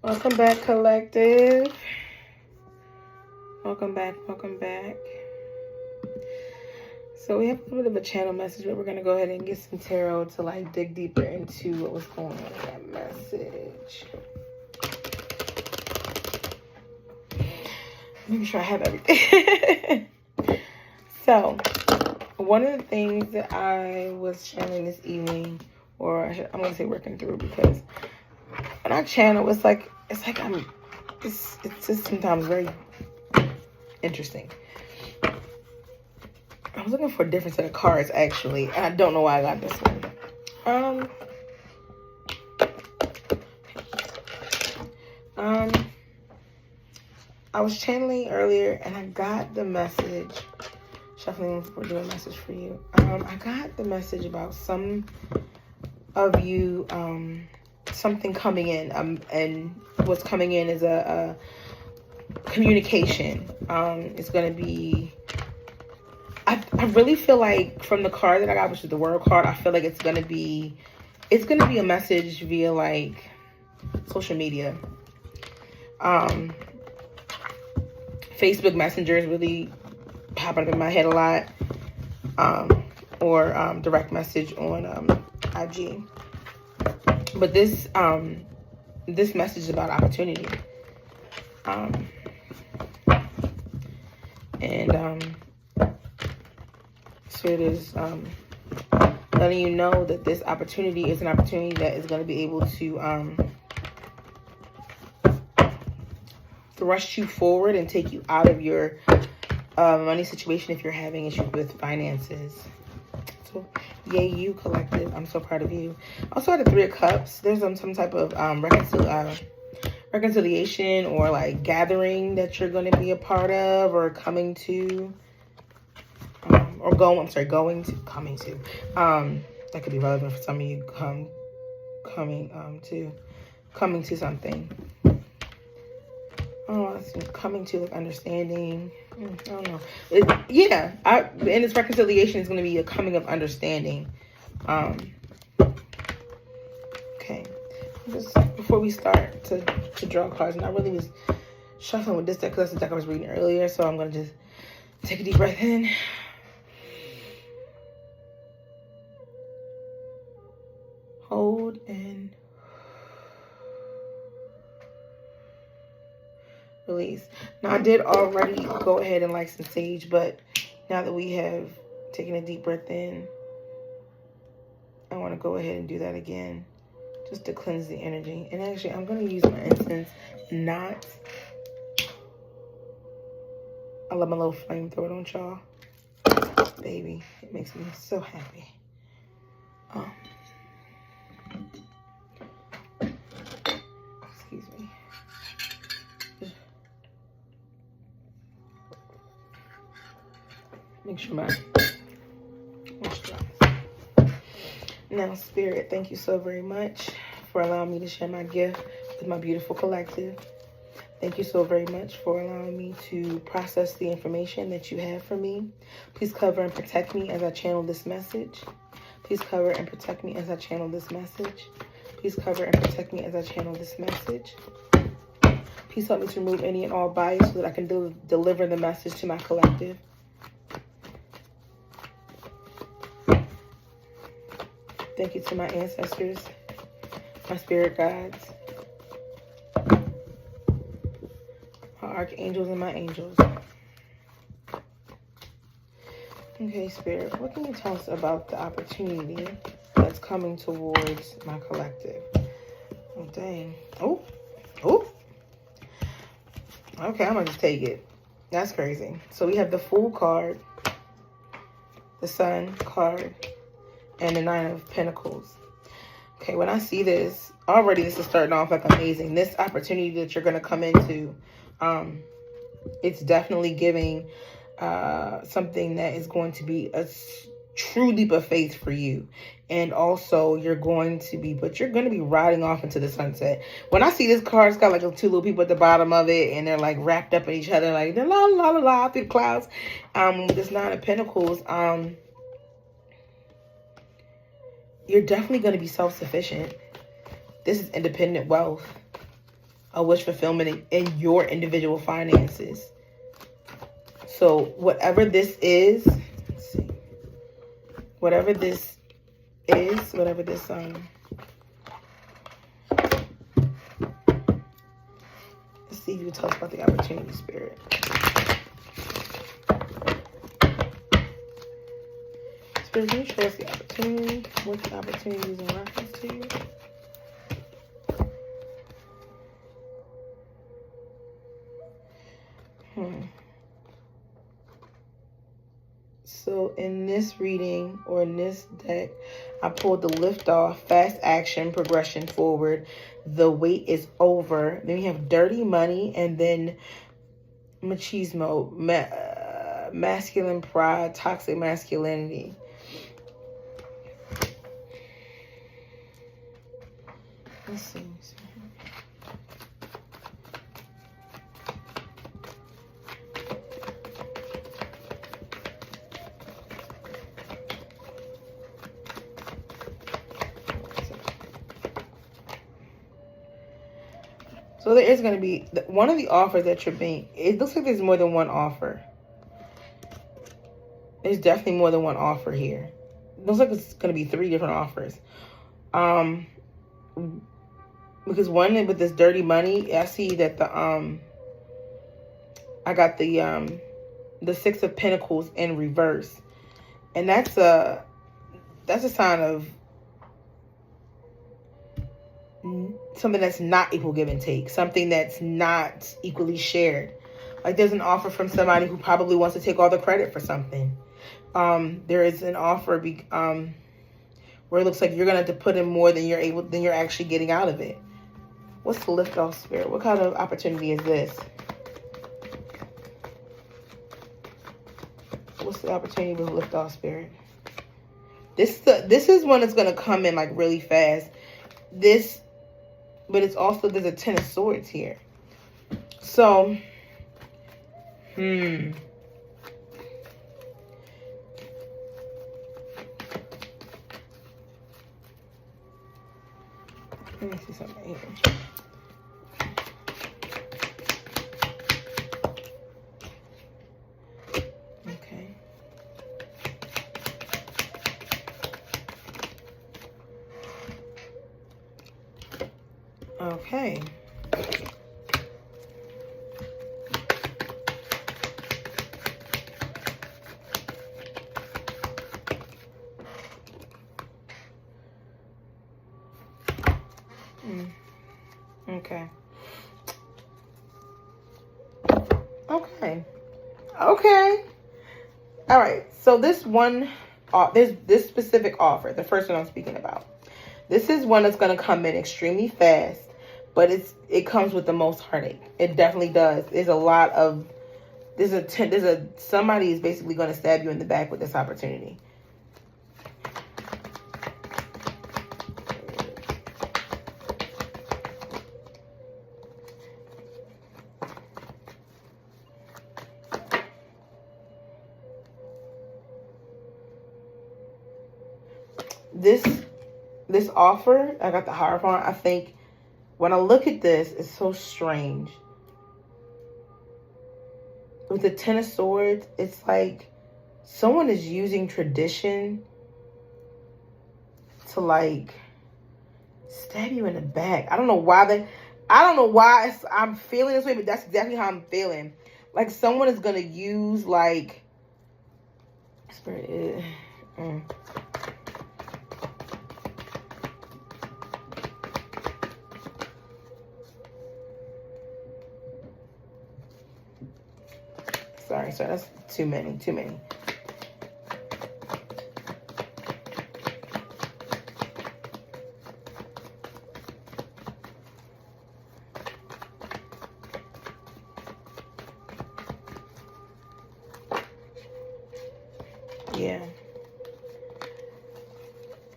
Welcome back, collective. Welcome back, welcome back. So we have a little bit of a channel message, but we're going to go ahead and get some tarot to like dig deeper into what was going on in that message. Make sure I have everything. So, one of the things that I was channeling this evening, or I'm going to say working through, because when I channel, it's just sometimes very interesting. I was looking for a different set of cards, actually, and I don't know why I got this one. I was channeling earlier, and I got the message. Shuffling for doing a message for you. I got the message about some of you, something coming in, and what's coming in is a communication. It's going to be, I really feel like from the card that I got, which is the World card, I feel like it's going to be a message via like social media. Facebook Messenger is really popping up in my head a lot, or direct message on IG. But this message is about opportunity, and so it is letting you know that this opportunity is an opportunity that is going to be able to thrust you forward and take you out of your money situation if you're having issues with finances. So, yay, you, collective. I'm so proud of you. Also, at the Three of Cups, there's some type of reconciliation or like gathering that you're going to be a part of or coming to, coming to. That could be relevant for some of you. Coming to something. Oh, it's coming to like understanding. I don't know. And its reconciliation is going to be a coming of understanding. Okay. Just before we start to draw cards, and I really was shuffling with this deck because that's the deck I was reading earlier. So I'm going to just take a deep breath in. Hold and release. Now, I did already go ahead and light some sage, but now that we have taken a deep breath in, I want to go ahead and do that again, just to cleanse the energy. And actually, I'm going to use my incense, not... I love my little flamethrower, don't y'all? Baby, it makes me so happy. Excuse me. Make sure my moisturize. Now, Spirit, thank you so very much for allowing me to share my gift with my beautiful collective. Thank you so very much for allowing me to process the information that you have for me. Please cover and protect me as I channel this message. Please cover and protect me as I channel this message. Please cover and protect me as I channel this message. Please help me to remove any and all bias so that I can deliver the message to my collective. Thank you to my ancestors, my spirit guides, my archangels, and my angels. Okay, Spirit, what can you tell us about the opportunity that's coming towards my collective? Oh, dang. Oh. Okay, I'm going to just take it. That's crazy. So we have the Fool card, the Sun card, and the Nine of Pentacles. Okay, when I see this, already this is starting off like amazing. This opportunity that you're going to come into, it's definitely giving something that is going to be a true leap of faith for you. And also you're going to be riding off into the sunset. When I see this card, it's got like two little people at the bottom of it, and they're like wrapped up in each other, like they're la la la la through the clouds. This Nine of Pentacles, you're definitely going to be self-sufficient. This is independent wealth. a wish fulfillment in your individual finances. So whatever this is, let's see, whatever this is, whatever this, let's see if you can tell us about the opportunity, Spirit. Spirit, can you show us the opportunity? What the opportunity is in reference to you? So in this reading, or in this deck, I pulled the lift off, fast action, progression forward. The wait is over. Then we have dirty money, and then machismo, masculine pride, toxic masculinity. Let's see. So there is going to be one of the offers that you're being, it looks like there's more than one offer. There's definitely more than one offer here. It looks like it's going to be 3 different offers. Because one with this dirty money, I see that I got the 6 of Pentacles in reverse. And that's a sign of something that's not equal give and take, something that's not equally shared. Like there's an offer from somebody who probably wants to take all the credit for something. There is an offer where it looks like you're gonna have to put in more than you're actually getting out of it. What's the lift off, Spirit? What kind of opportunity is this? What's the opportunity with lift off, Spirit? This is one that's gonna come in like really fast. But it's also, there's a 10 of Swords here. So, let me see something here. Okay. Okay. Okay. Okay. Okay. All right. So this one, this specific offer, the first one I'm speaking about, this is one that's going to come in extremely fast, but it comes with the most heartache. It definitely does. There's a lot of, somebody is basically going to stab you in the back with this opportunity. This offer, I got the Hierophant. I think when I look at this, it's so strange. With the 10 of Swords, it's like someone is using tradition to like stab you in the back. I don't know why I'm feeling this way, but that's exactly how I'm feeling. Like someone is gonna use like Spirit. Sorry, that's too many.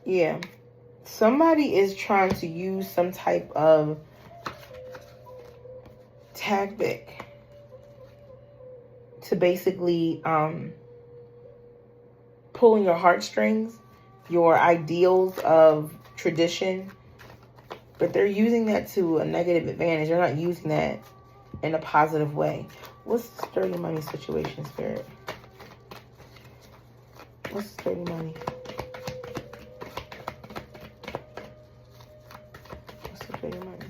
Yeah. Somebody is trying to use some type of tactic to basically pulling your heartstrings, your ideals of tradition, But they're using that to a negative advantage. They're not using that in a positive way. What's this dirty money situation, Spirit? What's this dirty money? What's the dirty money?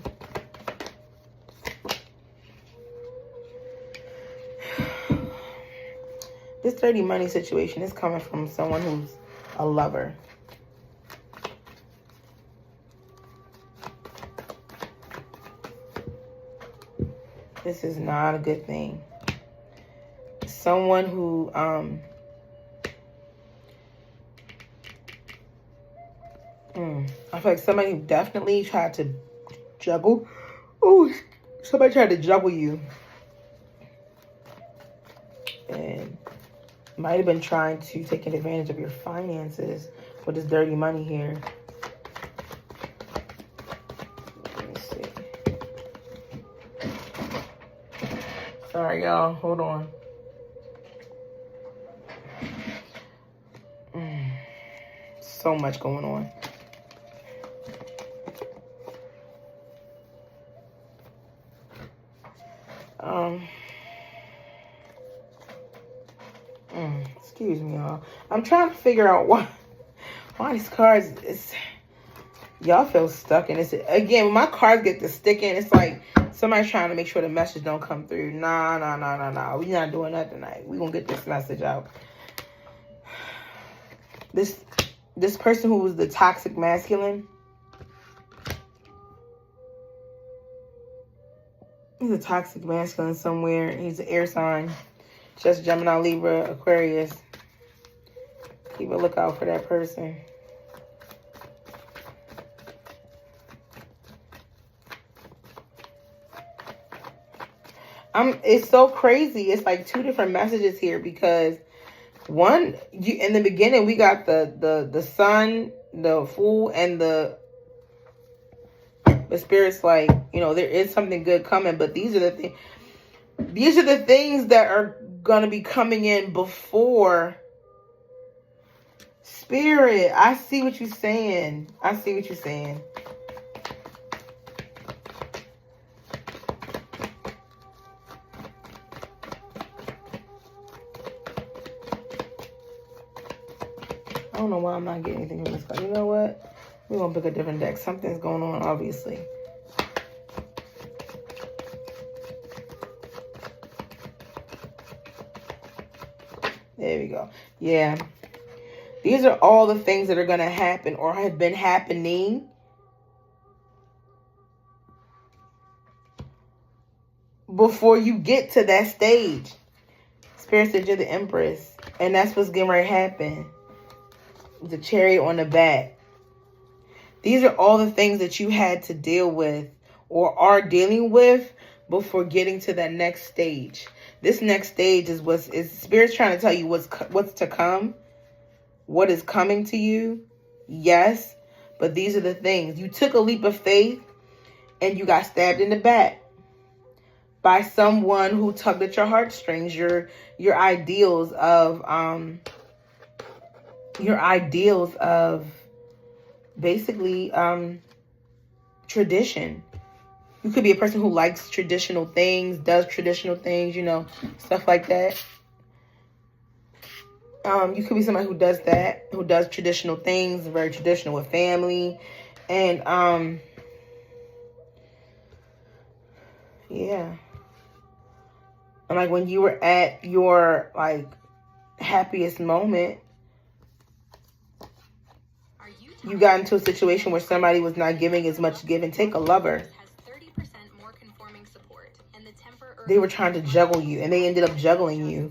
This dirty money situation is coming from someone who's a lover. This is not a good thing. Someone who I feel like somebody who definitely tried to juggle. Oh, somebody tried to juggle you. And might have been trying to take advantage of your finances with this dirty money here. Let me see. Sorry, y'all. Hold on. So much going on. Excuse me, y'all. I'm trying to figure out why these cards y'all feel stuck in this. Again, when my cards get to sticking, it's like somebody's trying to make sure the message don't come through. Nah. We not doing that tonight. We gonna get this message out. This person who was the toxic masculine. He's a toxic masculine somewhere. He's an air sign. Just Gemini, Libra, Aquarius. Keep a lookout for that person. It's so crazy. It's like two different messages here because one, in the beginning, we got the sun, the fool, and the spirit's like, you know, there is something good coming, but these are the things. These are the things that are going to be coming in before. Spirit, I see what you're saying. I see what you're saying. I don't know why I'm not getting anything from this card. You know what? We're going to pick a different deck. Something's going on, obviously. There we go. Yeah. These are all the things that are going to happen or have been happening before you get to that stage. Spirit said you're the Empress. And that's what's getting ready to happen. The cherry on the back. These are all the things that you had to deal with or are dealing with before getting to that next stage. This next stage is Spirit's trying to tell you what's to come. What is coming to you. Yes. But these are the things. You took a leap of faith and you got stabbed in the back by someone who tugged at your heartstrings. Your ideals of basically tradition. You could be a person who likes traditional things, does traditional things, you know, stuff like that. You could be somebody who does that, who does traditional things, very traditional with family. And, yeah. And like when you were at your, like, happiest moment, you got into a situation where somebody was not giving as much give and take. A lover. They were trying to juggle you, and they ended up juggling you,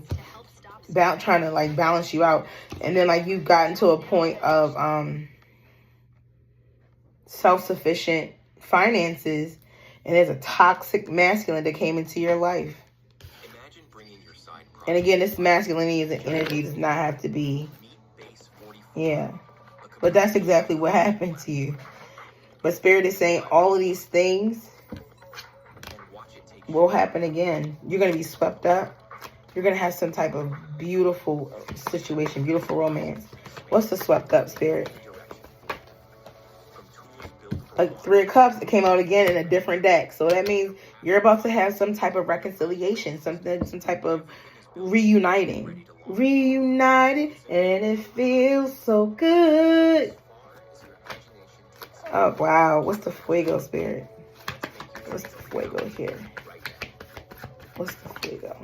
trying to like balance you out. And then like you've gotten to a point of self-sufficient finances, and there's a toxic masculine that came into your life. And again, this masculinity is an energy, does not have to be. Yeah. But that's exactly what happened to you. But Spirit is saying all of these things will happen again. You're going to be swept up. You're going to have some type of beautiful situation, beautiful romance. What's the swept up, Spirit? Like Three of Cups, it came out again in a different deck. So that means you're about to have some type of reconciliation, some type of reuniting. Reunited, and it feels so good. Oh, wow. What's the Fuego spirit? What's the Fuego here? What's the Fuego?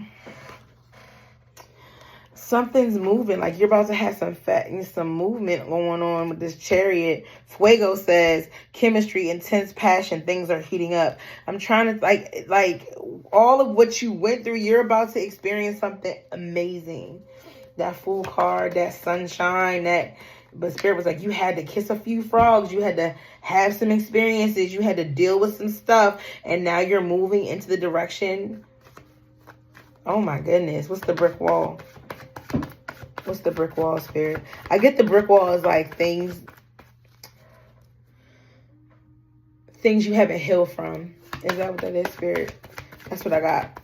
Something's moving. Like you're about to have some movement going on with this Chariot. Fuego says chemistry, intense passion. Things are heating up. I'm trying to like all of what you went through. You're about to experience something amazing. That Fool card, that sunshine, but Spirit was like, you had to kiss a few frogs. You had to have some experiences. You had to deal with some stuff. And now you're moving into the direction. Oh my goodness. What's the brick wall? What's the brick wall, Spirit? I get the brick wall is like things you haven't healed from. Is that what that is, Spirit? That's what I got.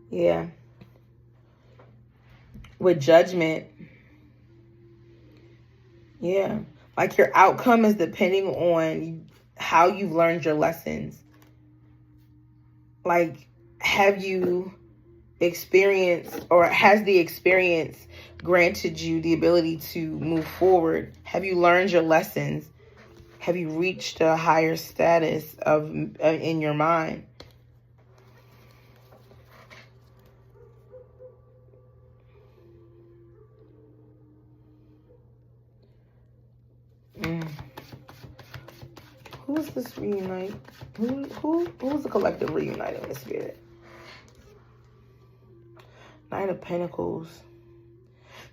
Yeah. With Judgment. Yeah. Like your outcome is depending on how you've learned your lessons. Like, have you experienced, or has the experience granted you the ability to move forward? Have you learned your lessons? Have you reached a higher status in your mind? Who's this reunite? Who's the collective reuniting with Spirit? Knight of Pentacles.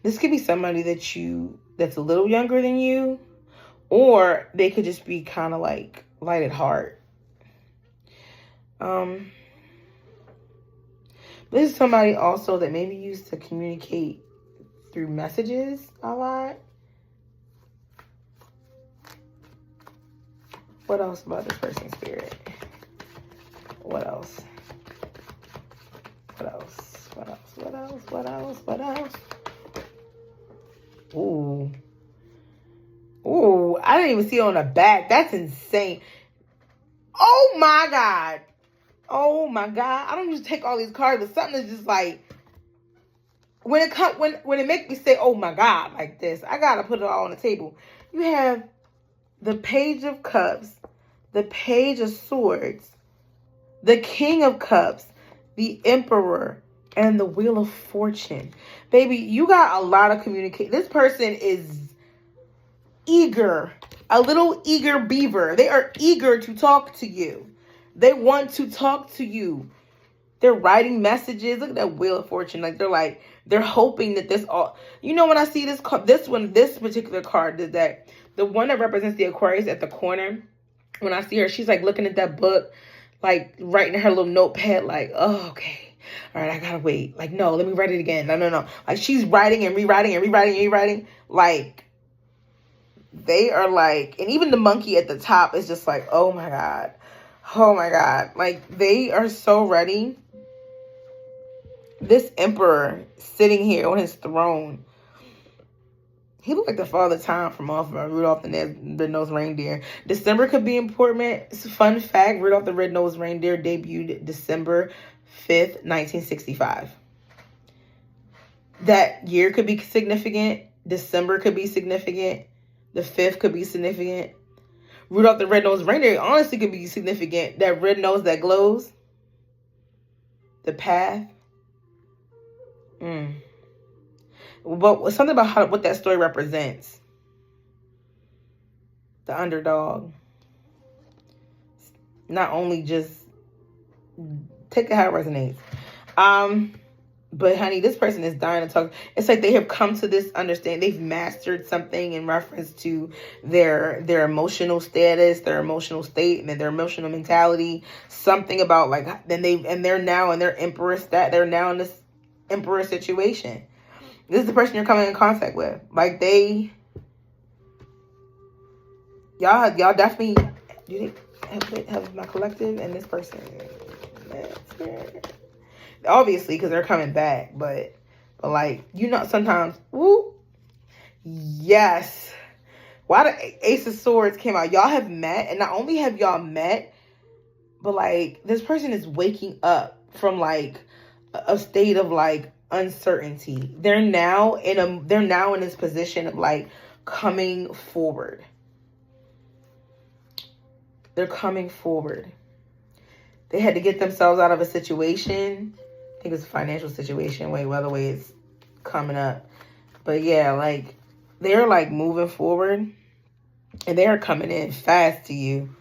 This could be somebody that's a little younger than you, or they could just be kind of like light at heart. This is somebody also that maybe used to communicate through messages a lot. What else about this person's Spirit? What else? What else? What else? What else? What else? What else? Ooh. Ooh, I didn't even see it on the back. That's insane. Oh my God. Oh my God. I don't usually take all these cards, but something is just like, when it makes me say, oh my God, like this, I gotta put it all on the table. You have the Page of Cups, the Page of Swords, the King of Cups, the Emperor, and the Wheel of Fortune. Baby, you got a lot of communication. This person is eager, a little eager beaver. They are eager to talk to you. They want to talk to you. They're writing messages. Look at that Wheel of Fortune. Like they're hoping that this all, when I see this particular card, is that the one that represents the Aquarius at the corner. When I see her, she's like looking at that book, like writing in her little notepad, like, oh, okay. All right, I gotta wait. Like, no, let me write it again. No. Like she's writing and rewriting and rewriting and rewriting. Like, they are like, and even the monkey at the top is just like, oh my God. Oh my God. Like, they are so ready. This Emperor sitting here on his throne, he looked like the Father Time from Rudolph the Red-Nosed Reindeer. December could be important. Fun fact, Rudolph the Red-Nosed Reindeer debuted December 5th, 1965. That year could be significant. December could be significant. The 5th could be significant. Rudolph the Red-Nosed Reindeer honestly could be significant. That red nose that glows. The path. But something about what that story represents. The underdog. Not only just take it how it resonates. But honey, this person is dying to talk. It's like they have come to this understanding. They've mastered something in reference to their emotional status, their emotional state, and their emotional mentality. Something about like they're now in their emperor stat. They're now in this emperor situation. This is the person you're coming in contact with. Like y'all definitely, do they have my collective and this person? Obviously, because they're coming back, but like, sometimes, woo, yes. Why the Ace of Swords came out? Y'all have met, and not only have y'all met, but like, this person is waking up from like a state of like uncertainty. They're now in this position of like coming forward. They're coming forward. They had to get themselves out of a situation. I think it's a financial situation. Other way it's coming up. But yeah, like, they're like moving forward. And they are coming in fast to you.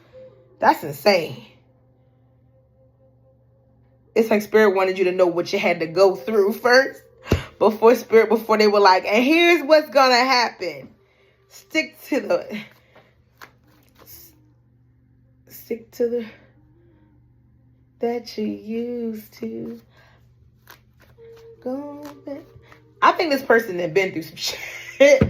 That's insane. It's like Spirit wanted you to know what you had to go through first. Before they were like, and here's what's going to happen. Stick to the that you used to go back. I think this person had been through some shit.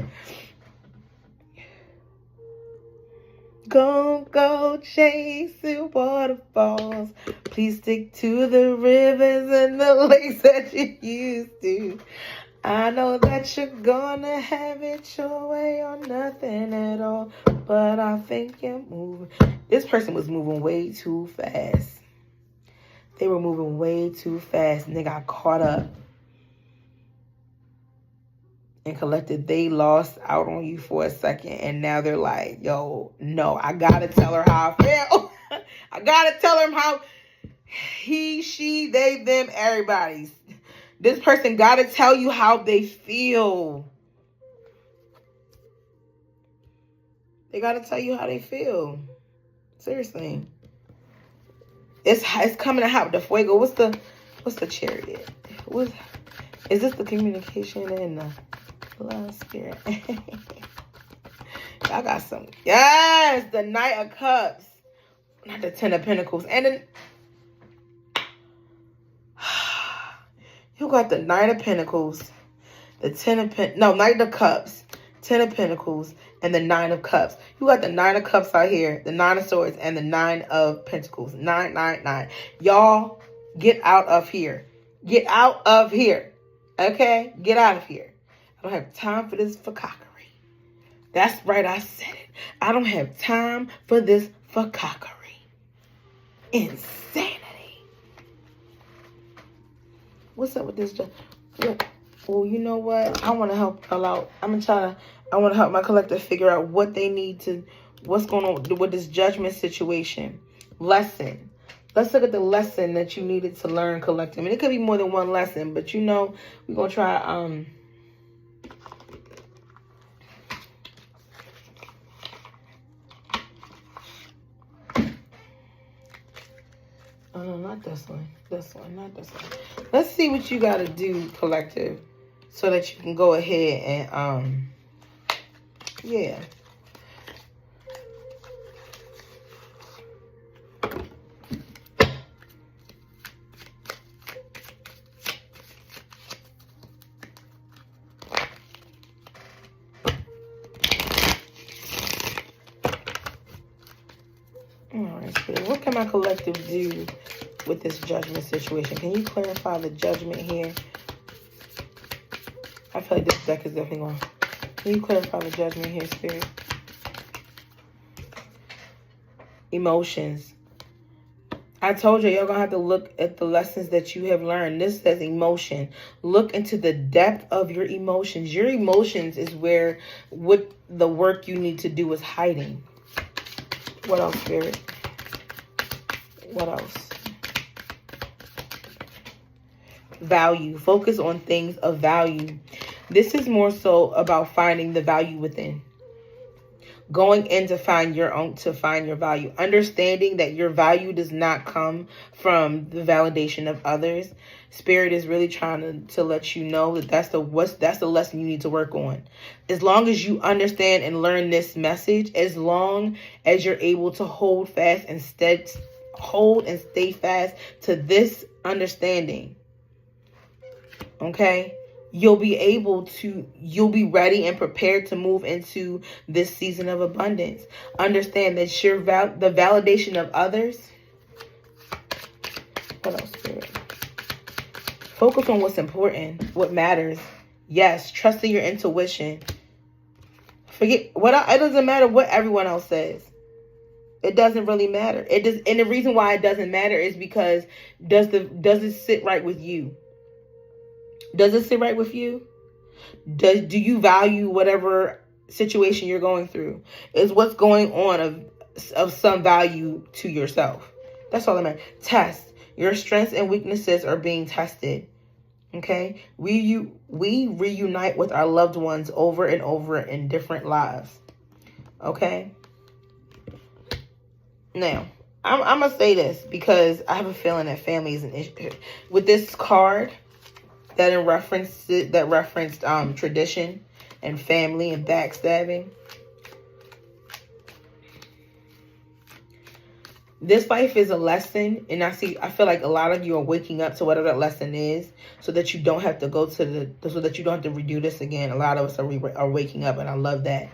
Go chasing waterfalls. Please stick to the rivers and the lakes that you used to. I know that you're gonna have it your way or nothing at all, but I think you're moving. This person was moving way too fast. They were moving way too fast and they got caught up and collected. They lost out on you for a second and now they're like, yo, no, I gotta tell her how I feel. I gotta tell him how he, she, they, them, everybody's. This person gotta tell you how they feel. They gotta tell you how they feel. Seriously. It's coming out. The fuego. What's the chariot? Is this the communication and the love spirit? Y'all got some. Yes, the Knight of Cups. Not the Ten of Pentacles. And then you got the Knight of Pentacles, the Knight of Cups, Ten of Pentacles, and the Nine of Cups. You got the Nine of Cups out here, the Nine of Swords, and the Nine of Pentacles. 999. Y'all, get out of here. Get out of here. Okay? Get out of here. I don't have time for this fuckery. That's right, I said it. I don't have time for this fuckery. Insanity. What's up with this? Well, you know what? I want to help y'all out. I want to help my collective figure out what they need to, what's going on with this judgment situation. Lesson. Let's look at the lesson that you needed to learn, collective. I mean, it could be more than one lesson, but you know, we're going to try, oh, no, not this one. This one, not this one. Let's see what you got to do, collective, so that you can go ahead and, yeah. All right, so what can my collective do with this judgment situation? Can you clarify the judgment here? I feel like this deck is definitely going. Can you clarify the judgment here, Spirit? Emotions. I told you, y'all going to have to look at the lessons that you have learned. This says emotion. Look into the depth of your emotions. Your emotions is where what the work you need to do is hiding. What else, Spirit? What else? Value. Focus on things of value. This is more so about finding the value within. Going in to find your own, to find your value. Understanding that your value does not come from the validation of others. Spirit is really trying to let you know that that's the lesson you need to work on. As long as you understand and learn this message, as long as you're able to hold and stay fast to this understanding, okay, you'll be ready and prepared to move into this season of abundance. Understand that the validation of others. Hold Focus on what's important, what matters. Yes, trusting your intuition. It doesn't matter what everyone else says. It doesn't really matter. And the reason why it doesn't matter is because does it sit right with you? Does it sit right with you? Do you value whatever situation you're going through? Is what's going on of some value to yourself? That's all that matters. Test. Your strengths and weaknesses are being tested. Okay? We reunite with our loved ones over and over in different lives. Okay? Now, I'm going to say this because I have a feeling that family is an issue. With this card that referenced tradition and family and backstabbing, this life is a lesson, and I feel like a lot of you are waking up to whatever that lesson is, so that you don't have to so that you don't have to redo this again. A lot of us are waking up, and I love that.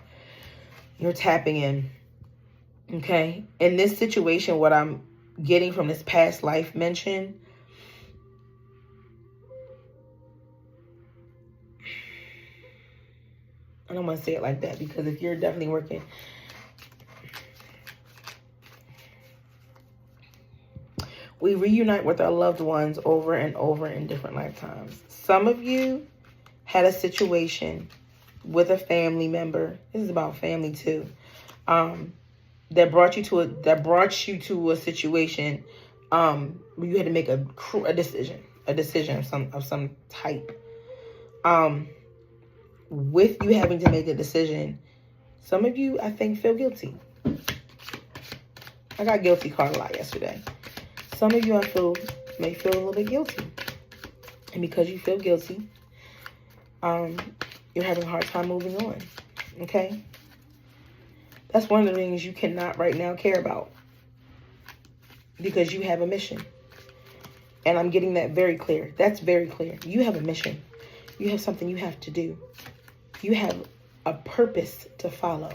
You're tapping in. Okay? In this situation, what I'm getting from this past life mention, I don't want to say it like that, because if you're definitely working, we reunite with our loved ones over and over in different lifetimes. Some of you had a situation with a family member. This is about family too. That brought you to a situation where you had to make a decision of some type. With you having to make a decision, some of you, I think, feel guilty. I got guilty card a lot yesterday. Some of you, may feel a little bit guilty. And because you feel guilty, you're having a hard time moving on. Okay? That's one of the things you cannot right now care about. Because you have a mission. And I'm getting that very clear. That's very clear. You have a mission. You have something you have to do. You have a purpose to follow.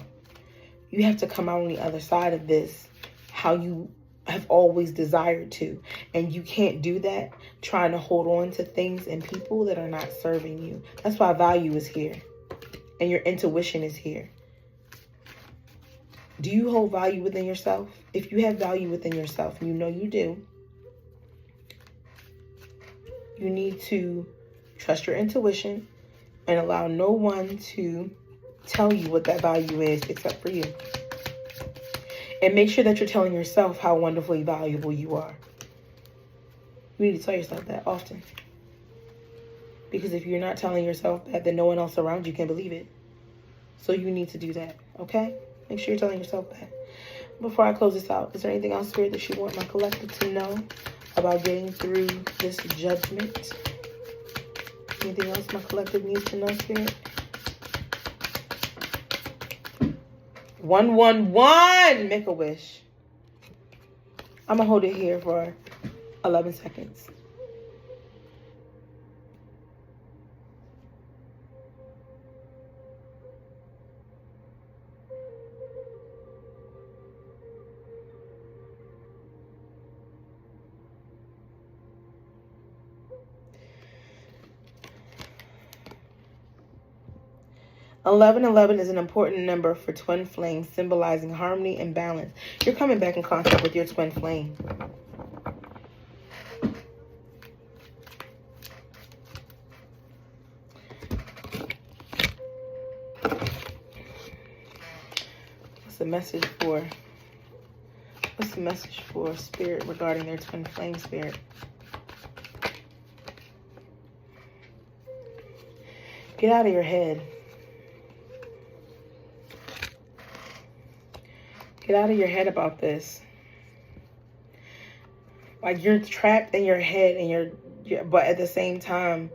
You have to come out on the other side of this how you have always desired to. And you can't do that trying to hold on to things and people that are not serving you. That's why value is here. And your intuition is here. Do you hold value within yourself? If you have value within yourself, and you know you do, you need to trust your intuition and allow no one to tell you what that value is except for you. And make sure that you're telling yourself how wonderfully valuable you are. You need to tell yourself that often. Because if you're not telling yourself that, then no one else around you can believe it. So you need to do that, okay? Make sure you're telling yourself that. Before I close this out, is there anything else, Spirit, that you want my collective to know about getting through this judgment? Anything else my collective needs to know, Spirit? 111, make a wish. I'm going to hold it here for 11 seconds. (1111) is an important number for twin flames, symbolizing harmony and balance. You're coming back in contact with your twin flame. What's the message for Spirit regarding their twin flame, Spirit? Get out of your head. Get out of your head about this. Like, you're trapped in your head, and but at the same time,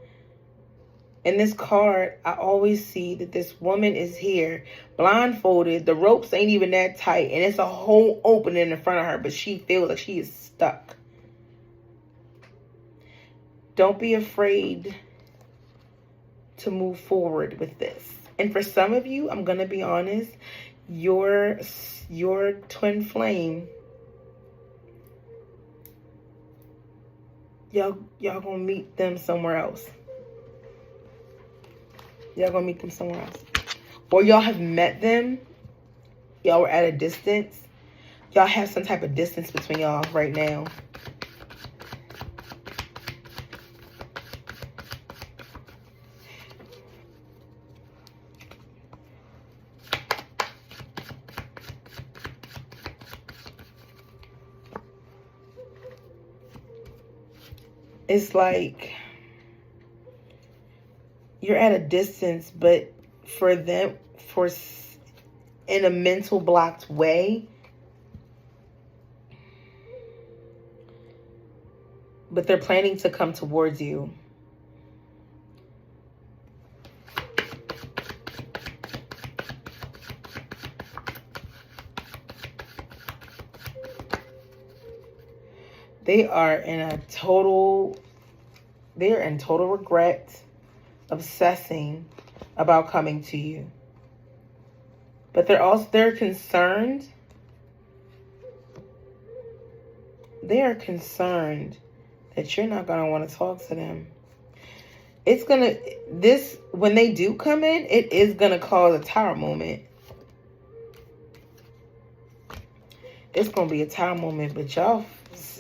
in this card, I always see that this woman is here, blindfolded. The ropes ain't even that tight, and it's a whole opening in front of her, but she feels like she is stuck. Don't be afraid to move forward with this. And for some of you, I'm going to be honest, your twin flame, y'all gonna meet them somewhere else. Y'all gonna meet them somewhere else. Or y'all have met them. Y'all were at a distance. Y'all have some type of distance between y'all right now. It's like you're at a distance, but for them, in a mental blocked way, but they're planning to come towards you. They are in total regret, obsessing about coming to you. But they're concerned. They are concerned that you're not gonna want to talk to them. When they do come in, it is gonna cause a tower moment. It's gonna be a tower moment, but y'all,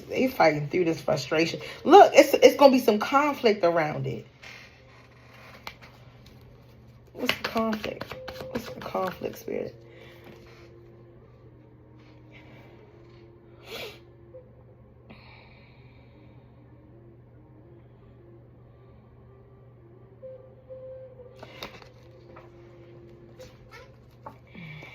they fighting through this frustration. Look, it's gonna be some conflict around it. What's the conflict? What's the conflict, Spirit?